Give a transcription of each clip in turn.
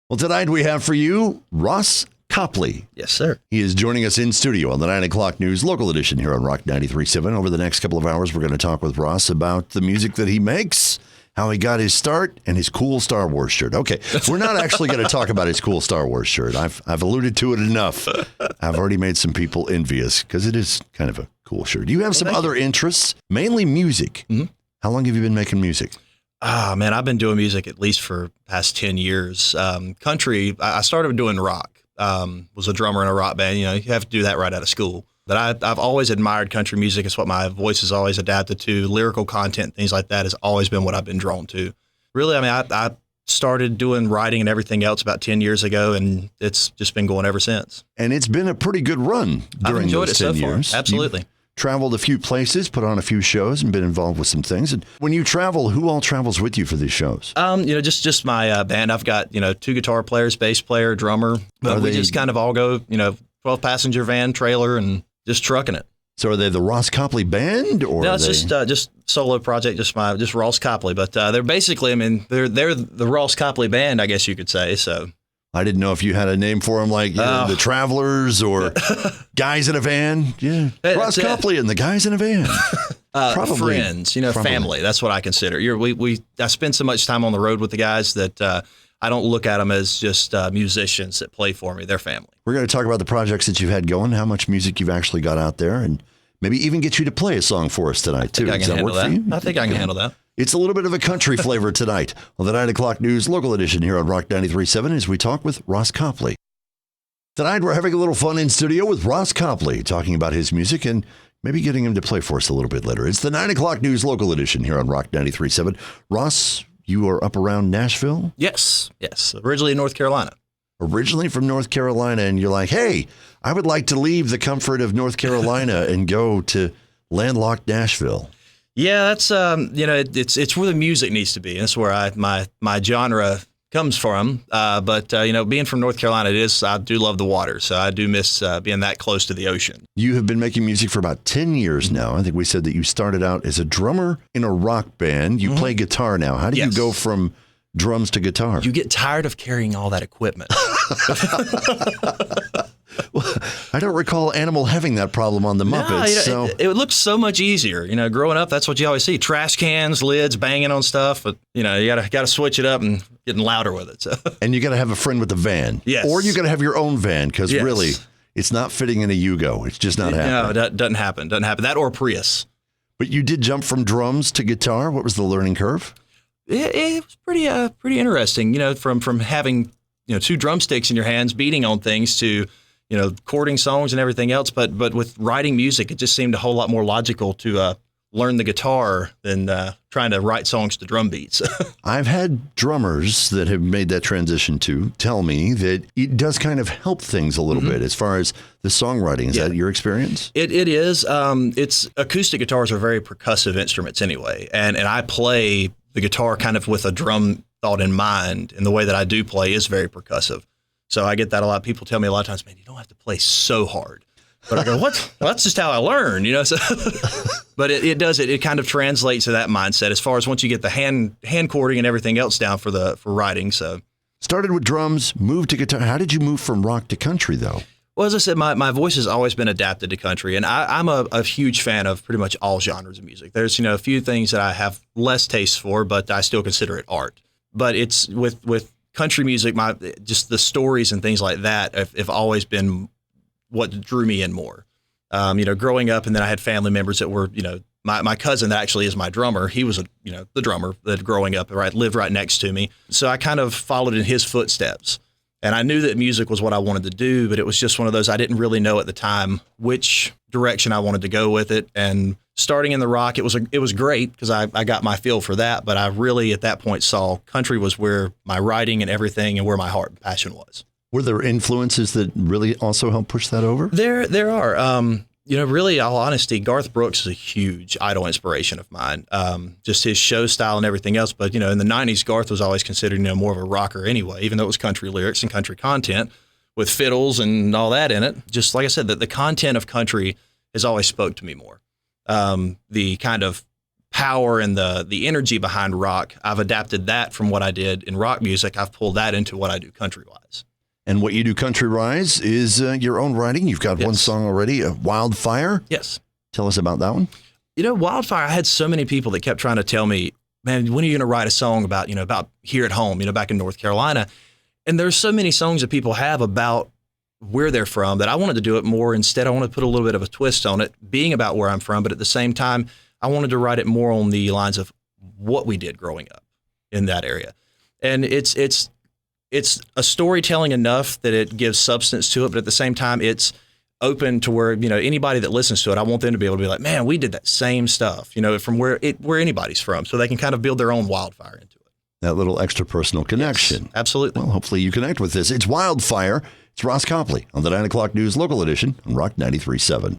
Well, tonight we have for you Ross Coppley. Yes, sir. He is joining us in studio on the 9 o'clock news local edition here on Rock 93.7. Over the next couple of hours, we're going to talk with Ross about the music that he makes, how he got his start, and his cool Star Wars shirt. Okay, we're not actually going to talk about his cool Star Wars shirt. I've alluded to it enough. I've already made some people envious because it is kind of a cool shirt. You have some other interests, mainly music. Mm-hmm. How long have you been making music? Man, I've been doing music at least for the past 10 years. Country, I started doing rock. Was a drummer in a rock band. You know, you have to do that right out of school. But I've always admired country music. It's what my voice has always adapted to. Lyrical content, things like that has always been what I've been drawn to. Really, I mean, I started doing writing and everything else about 10 years ago, and it's just been going ever since. And it's been a pretty good run during those 10 years. Absolutely. Traveled a few places, put on a few shows, and been involved with some things. And when you travel, who all travels with you for these shows? Just my band. I've got, 2 guitar players, bass player, drummer. But we just kind of all go, 12-passenger van, trailer, and just trucking it. So are they the Ross Coppley band, or no? It's just solo project, just Ross Coppley. But they're basically, they're the Ross Coppley band, I guess you could say. So. I didn't know if you had a name for them, like the Travelers or Guys in a Van. Yeah, Ross Coppley and the Guys in a Van. Probably friends, family. That's what I consider. I spend so much time on the road with the guys that I don't look at them as just musicians that play for me. They're family. We're going to talk about the projects that you've had going, how much music you've actually got out there, and maybe even get you to play a song for us tonight, too. Does that work for you? I think I can handle that. It's a little bit of a country flavor tonight on the 9 o'clock news local edition here on Rock 93.7 as we talk with Ross Coppley. Tonight, we're having a little fun in studio with Ross Coppley, talking about his music and maybe getting him to play for us a little bit later. It's the 9 o'clock news local edition here on Rock 93.7. Ross, you are up around Nashville? Yes. Originally in North Carolina. Originally from North Carolina, and you're like, hey, I would like to leave the comfort of North Carolina and go to landlocked Nashville. Yeah, that's it's where the music needs to be. That's where my genre comes from. But being from North Carolina, I do love the water, so I do miss being that close to the ocean. You have been making music for about 10 years now. I think we said that you started out as a drummer in a rock band. You play guitar now. How do you go from drums to guitar? You get tired of carrying all that equipment. Well, I don't recall Animal having that problem on the Muppets. It looks so much easier. Growing up, that's what you always see: trash cans, lids, banging on stuff. But you gotta switch it up and getting louder with it. So. And you gotta have a friend with a van, yes, or you gotta have your own van because really, it's not fitting in a Yugo. It's just not happening. No, it doesn't happen. That or Prius. But you did jump from drums to guitar. What was the learning curve? It was pretty interesting. From having 2 drumsticks in your hands, beating on things to chording songs and everything else. But with writing music, it just seemed a whole lot more logical to learn the guitar than trying to write songs to drum beats. I've had drummers that have made that transition tell me that it does kind of help things a little bit as far as the songwriting. Is that your experience? It is. It's acoustic guitars are very percussive instruments anyway. And I play the guitar kind of with a drum thought in mind. And the way that I do play is very percussive. So I get that a lot. People tell me a lot of times, man, you don't have to play so hard. But I go, what? Well, that's just how I learn, So, but it does. It kind of translates to that mindset as far as once you get the hand chording and everything else down for writing. So started with drums, moved to guitar. How did you move from rock to country, though? Well, as I said, my voice has always been adapted to country, and I'm a huge fan of pretty much all genres of music. There's a few things that I have less taste for, but I still consider it art. But it's with country music, just the stories and things like that have always been what drew me in more. Growing up, and then I had family members that were, my cousin that actually is my drummer. He was the drummer that growing up lived right next to me. So I kind of followed in his footsteps, and I knew that music was what I wanted to do, but it was just one of those I didn't really know at the time which direction I wanted to go with it. And starting in the rock, it was great because I got my feel for that, but I really at that point saw country was where my writing and everything and where my heart and passion was. Were there influences that really also helped push that over? There are. Really, all honesty, Garth Brooks is a huge idol inspiration of mine. Just his show style and everything else. But, in the 90s, Garth was always considered, more of a rocker anyway, even though it was country lyrics and country content with fiddles and all that in it. Just like I said, the content of country has always spoke to me more. The kind of power and the energy behind rock, I've adapted that from what I did in rock music. I've pulled that into what I do country-wise. And what you do country-wise is your own writing. You've got one song already, Wildfire. Yes. Tell us about that one. Wildfire, I had so many people that kept trying to tell me, man, when are you going to write a song about here at home, back in North Carolina? And there's so many songs that people have about where they're from that I wanted to do it more. Instead, I wanted to put a little bit of a twist on it, being about where I'm from. But at the same time, I wanted to write it more on the lines of what we did growing up in that area. And it's a storytelling enough that it gives substance to it. But at the same time, it's open to where, anybody that listens to it, I want them to be able to be like, man, we did that same stuff, from where anybody's from. So they can kind of build their own Wildfire into it. That little extra personal connection. Yes, absolutely. Well, hopefully you connect with this. It's Wildfire. It's Ross Coppley on the 9 o'clock news local edition on Rock 93.7.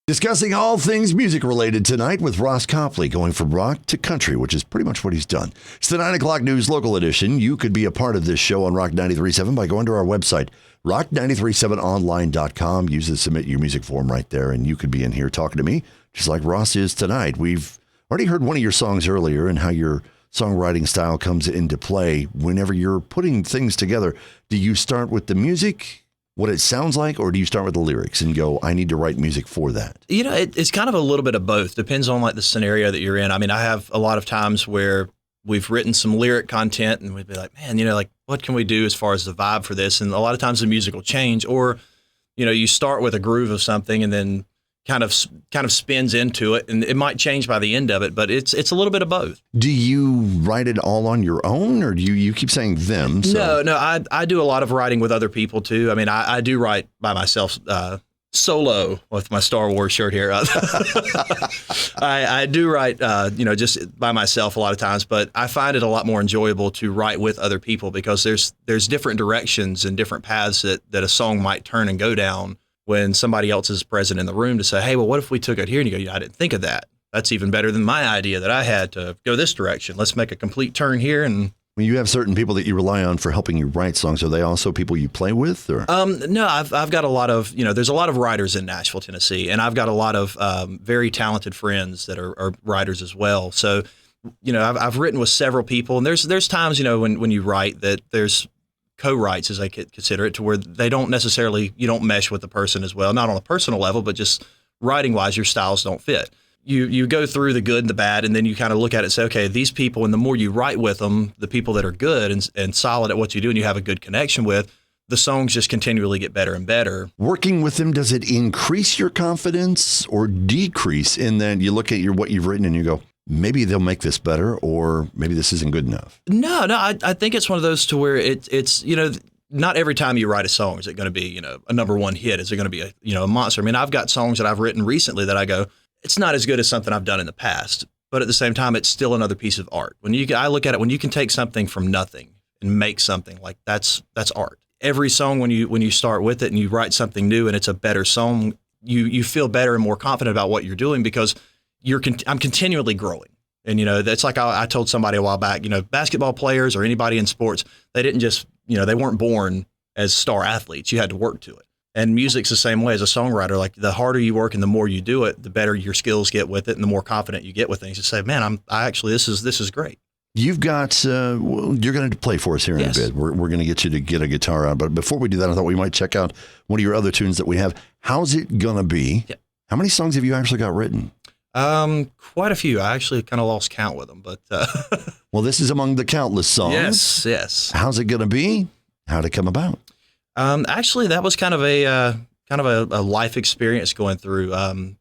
Discussing all things music related tonight with Ross Coppley, going from rock to country, which is pretty much what he's done. It's the 9 o'clock news local edition. You could be a part of this show on Rock 93.7 by going to our website, rock937online.com. Use the submit your music form right there, and you could be in here talking to me, just like Ross is tonight. We've already heard one of your songs earlier and how your songwriting style comes into play. Whenever you're putting things together, do you start with the music, what it sounds like, or do you start with the lyrics and go, I need to write music for that? It's kind of a little bit of both. Depends on the scenario that you're in. I mean, I have a lot of times where we've written some lyric content and we'd be like, man, what can we do as far as the vibe for this? And a lot of times the music will change, or, you start with a groove of something and then kind of spins into it, and it might change by the end of it, but it's a little bit of both. Do you write it all on your own, or do you keep saying them? So. No, I do a lot of writing with other people too. I mean, I do write by myself, solo with my Star Wars shirt here. I do write, just by myself a lot of times, but I find it a lot more enjoyable to write with other people because there's different directions and different paths that a song might turn and go down when somebody else is present in the room to say, hey, well, what if we took it here? And you go, I didn't think of that. That's even better than my idea that I had to go this direction. Let's make a complete turn here. And when you have certain people that you rely on for helping you write songs, are they also people you play with? Or? No, I've got a lot of, there's a lot of writers in Nashville, Tennessee, and I've got a lot of very talented friends that are writers as well. So, I've written with several people, and there's times, when you write that there's co-writes, as I could consider it, to where they don't necessarily, you don't mesh with the person as well, not on a personal level, but just writing wise, your styles don't fit. You go through the good and the bad, and then you kind of look at it and say, okay, these people, and the more you write with them, the people that are good and solid at what you do and you have a good connection with, the songs just continually get better and better. Working with them, does it increase your confidence or decrease in that you look at what you've written and you go, maybe they'll make this better, or maybe this isn't good enough? No, I think it's one of those to where it's not every time you write a song is it going to be, a number one hit. Is it going to be a monster? I mean, I've got songs that I've written recently that I go, it's not as good as something I've done in the past, but at the same time, it's still another piece of art. I look at it, when you can take something from nothing and make something, like that's art. Every song, when you start with it and you write something new and it's a better song, you feel better and more confident about what you're doing because I'm continually growing. And, that's like I told somebody a while back, basketball players or anybody in sports, they didn't just, they weren't born as star athletes. You had to work to it. And music's the same way as a songwriter. Like the harder you work and the more you do it, the better your skills get with it and the more confident you get with things. You say, man, this is great. You've got, you're going to play for us here in a bit. We're going to get you to get a guitar out. But before we do that, I thought we might check out one of your other tunes that we have. How's It Gonna Be? Yep. How many songs have you actually got written? Quite a few. I actually kind of lost count with them, but, well, this is among the countless songs. Yes. How's It Gonna Be? How'd it come about? Actually that was kind of a life experience going through,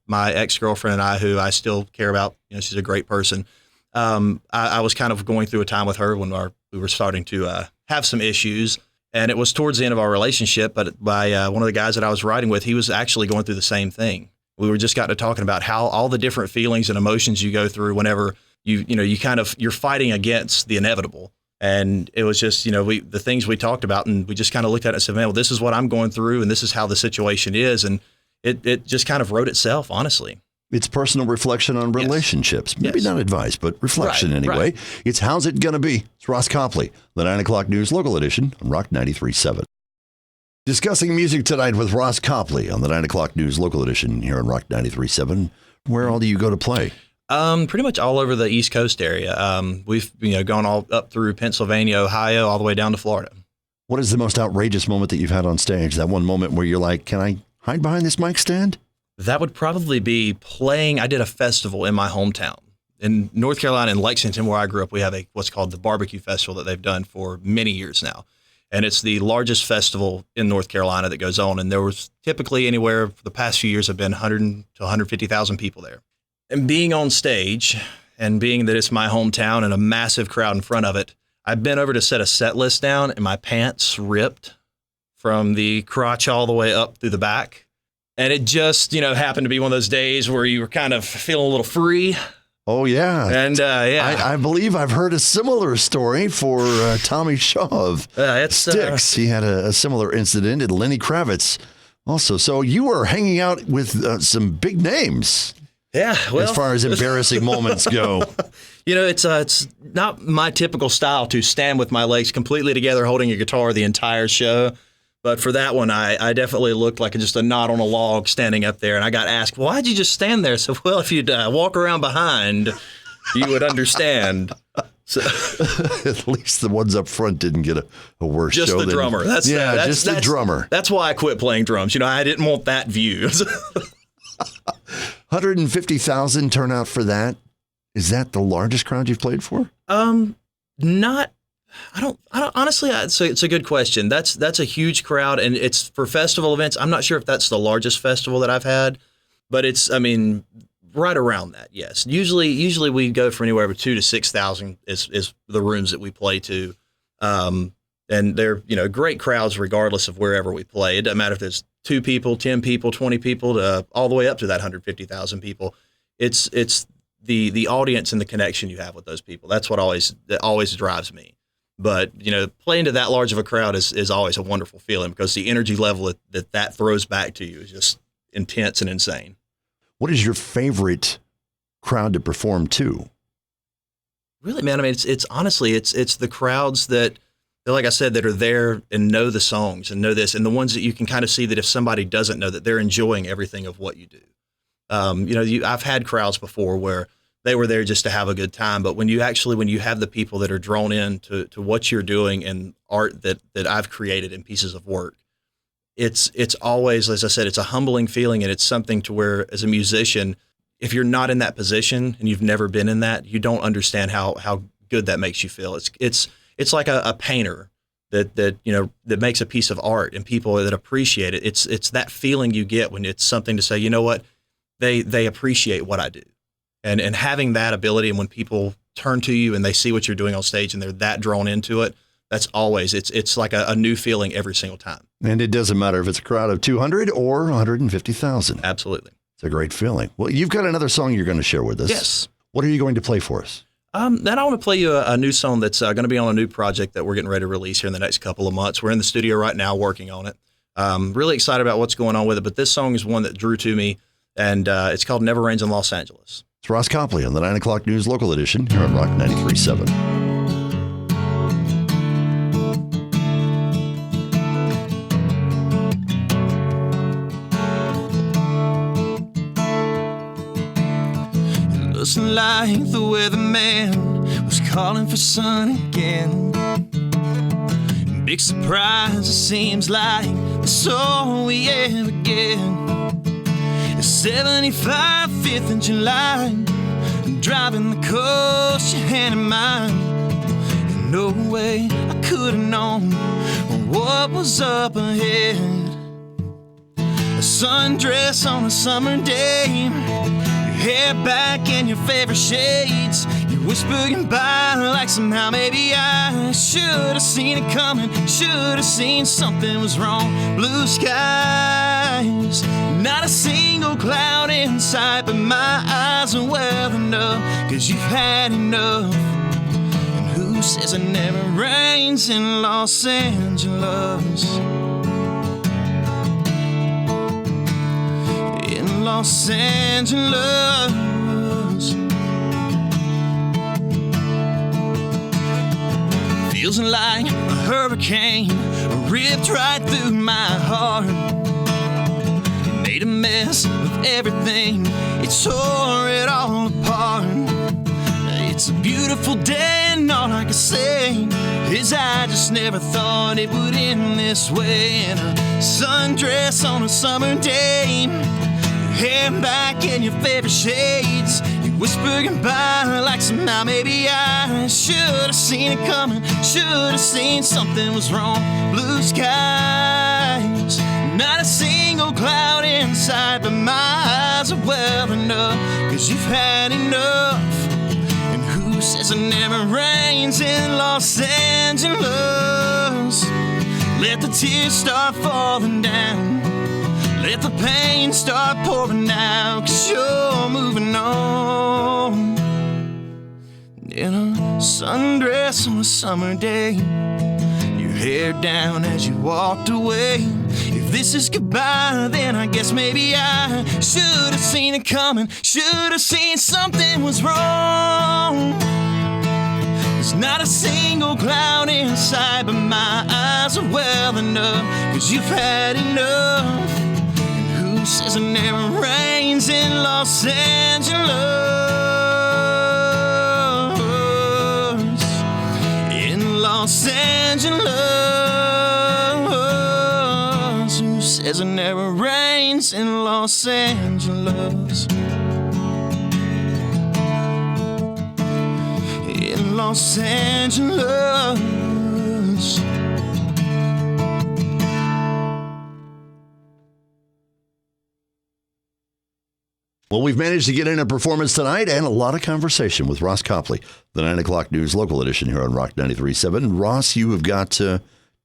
my ex-girlfriend and I, who I still care about, she's a great person. I was kind of going through a time with her when we were starting to, have some issues, and it was towards the end of our relationship, but by, one of the guys that I was riding with, he was actually going through the same thing. We were just got to talking about how all the different feelings and emotions you go through whenever you're fighting against the inevitable. And it was just, the things we talked about, and we just kind of looked at it and said, man, well, this is what I'm going through and this is how the situation is. And it just kind of wrote itself, honestly. It's personal reflection on relationships. Yes. Maybe not advice, but reflection anyway. Right. It's How's It Gonna Be? It's Ross Coppley, the 9 o'clock news local edition on Rock 93.7. Discussing music tonight with Ross Coppley on the 9 o'clock news local edition here on Rock 93.7. Where all do you go to play? Pretty much all over the East Coast area. We've gone all up through Pennsylvania, Ohio, all the way down to Florida. What is the most outrageous moment that you've had on stage? That one moment where you're like, can I hide behind this mic stand? That would probably be playing. I did a festival in my hometown in North Carolina, in Lexington, where I grew up. We have what's called the Barbecue Festival that they've done for many years now. And it's the largest festival in North Carolina that goes on. And there was typically anywhere for the past few years have been 100 to 150,000 people there. And being on stage and being that it's my hometown and a massive crowd in front of it, I've been over to set a set list down and my pants ripped from the crotch all the way up through the back. And it just, happened to be one of those days where you were kind of feeling a little free. Oh, yeah. And, I believe I've heard a similar story for Tommy Shaw of Styx. He had a similar incident, and Lenny Kravitz also. So you were hanging out with some big names. Yeah, well, as far as embarrassing moments go. It's not my typical style to stand with my legs completely together holding a guitar the entire show. But for that one, I definitely looked like just a knot on a log standing up there. And I got asked, well, why'd you just stand there? So, well, if you'd walk around behind, you would understand. So, at least the ones up front didn't get a worse show. Just the drummer. That's the drummer. That's why I quit playing drums. I didn't want that view. 150,000 turnout for that. Is that the largest crowd you've played for? I don't honestly, it's a good question. That's a huge crowd, and it's for festival events. I'm not sure if that's the largest festival that I've had, but it's, right around that. Yes. Usually we go for anywhere from 2,000 to 6,000 is the rooms that we play to. And they're, great crowds regardless of wherever we play. It doesn't matter if there's 2 people, 10 people, 20 people, to all the way up to that 150,000 people. It's the audience and the connection you have with those people. That's what always drives me. But, playing to that large of a crowd is always a wonderful feeling because the energy level that throws back to you is just intense and insane. What is your favorite crowd to perform to? Really, man, it's honestly, it's the crowds that, like I said, that are there and know the songs and know this, and the ones that you can kind of see that if somebody doesn't know that they're enjoying everything of what you do. I've had crowds before where they were there just to have a good time. But when you have the people that are drawn in to what you're doing and art that I've created in pieces of work, it's always, as I said, it's a humbling feeling. And it's something to where as a musician, if you're not in that position and you've never been in that, you don't understand how good that makes you feel. It's like a painter that makes a piece of art and people that appreciate it. It's that feeling you get when it's something to say, you know what, they appreciate what I do. And having that ability, and when people turn to you and they see what you're doing on stage and they're that drawn into it, that's always, it's like a new feeling every single time. And it doesn't matter if it's a crowd of 200 or 150,000. Absolutely. It's a great feeling. Well, you've got another song you're going to share with us. Yes. What are you going to play for us? Then I want to play you a new song that's going to be on a new project that we're getting ready to release here in the next couple of months. We're in the studio right now working on it. Really excited about what's going on with it, but this song is one that drew to me, and it's called Never Rains in Los Angeles. It's Ross Coppley on the 9 o'clock news local edition here on Rock 93.7. It looks like the weatherman was calling for sun again. Big surprise, it seems like that's all we ever get. It's 75 5th of July, I'm driving the coast, your hand in mine. And no way I could have known what was up ahead. A sundress on a summer day, your hair back in your favorite shades. You whisper goodbye like somehow maybe I should have seen it coming, should have seen something was wrong. Blue skies, not a single cloud in sight, but my eyes are well enough, 'cause you've had enough. And who says it never rains in Los Angeles? In Los Angeles. Feels like a hurricane ripped right through my heart. made a mess of everything. It tore it all apart. It's a beautiful day, and all I can say is I just never thought it would end this way. In a sundress on a summer day, your hair back in your favorite shades, you whisper goodbye like somehow maybe I should have seen it coming, should have seen something was wrong. Blue skies, not a single cloud inside, but my eyes are well enough, 'cause you've had enough. And who says it never rains in Los Angeles? Let the tears start falling down, let the pain start pouring out, 'cause you're moving on. In a sundress on a summer day, your hair down as you walked away. If this is goodbye, then I guess maybe I should have seen it coming, should have seen something was wrong. There's not a single cloud inside, but my eyes are well enough, 'cause you've had enough. And who says it never rains in Los Angeles? In Los Angeles, who says it never rains in Los Angeles? In Los Angeles. Well, we've managed to get in a performance tonight and a lot of conversation with Ross Coppley, the 9 o'clock news local edition here on Rock 93.7. Ross, you have got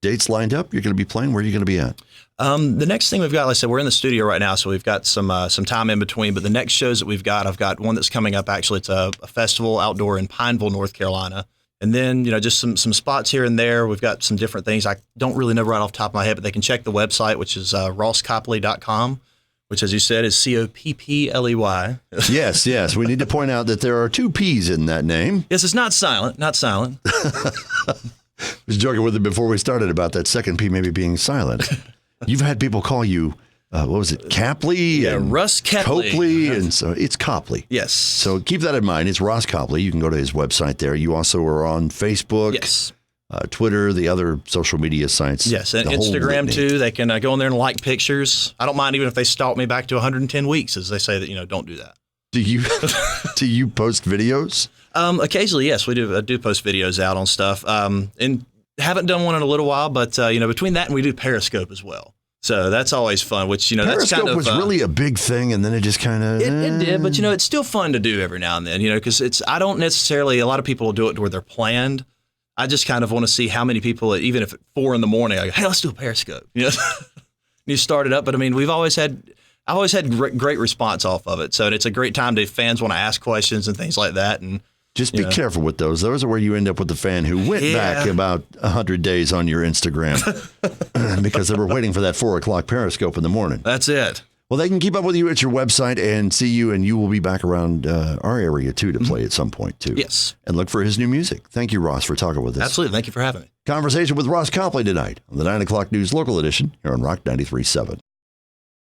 dates lined up. You're going to be playing. Where are you going to be at? The next thing we've got, like I said, we're in the studio right now, so we've got some time in between. But the next shows that we've got, I've got one that's coming up. Actually, it's a festival outdoor in Pineville, North Carolina. And then, just some spots here and there. We've got some different things. I don't really know right off the top of my head, but they can check the website, which is rosscoppley.com. Which, as you said, is Coppley. Yes. We need to point out that there are 2 P's in that name. Yes, it's not silent. I was joking with him before we started about that second P maybe being silent. You've had people call you, what was it, Capley? Yeah, and Russ Capley. Copley, and so it's Copley. Yes. So keep that in mind. It's Ross Copley. You can go to his website there. You also are on Facebook. Yes. Twitter, the other social media sites. Yes, and Instagram too. They can go in there and like pictures. I don't mind even if they stalk me back to 110 weeks, as they say that, don't do that. Do you post videos? Occasionally, yes, we do. I do post videos out on stuff. And haven't done one in a little while, but between that and we do Periscope as well. So that's always fun. Which Periscope that's kind of was really a big thing, and then it just kind of it did. But it's still fun to do every now and then. Because I don't necessarily. A lot of people will do it to where they're planned. I just kind of want to see how many people, even if at 4 a.m, I go, hey, let's do a Periscope. You start it up. But I mean, I always had great response off of it. So it's a great time to fans want to ask questions and things like that. And just be careful with those. Those are where you end up with the fan who went back about 100 days on your Instagram because they were waiting for that 4 o'clock Periscope in the morning. That's it. Well, they can keep up with you at your website and see you, and you will be back around our area, too, to play at some point, too. Yes. And look for his new music. Thank you, Ross, for talking with us. Absolutely. Thank you for having me. Conversation with Ross Copley tonight on the 9 o'clock news local edition here on Rock 93.7.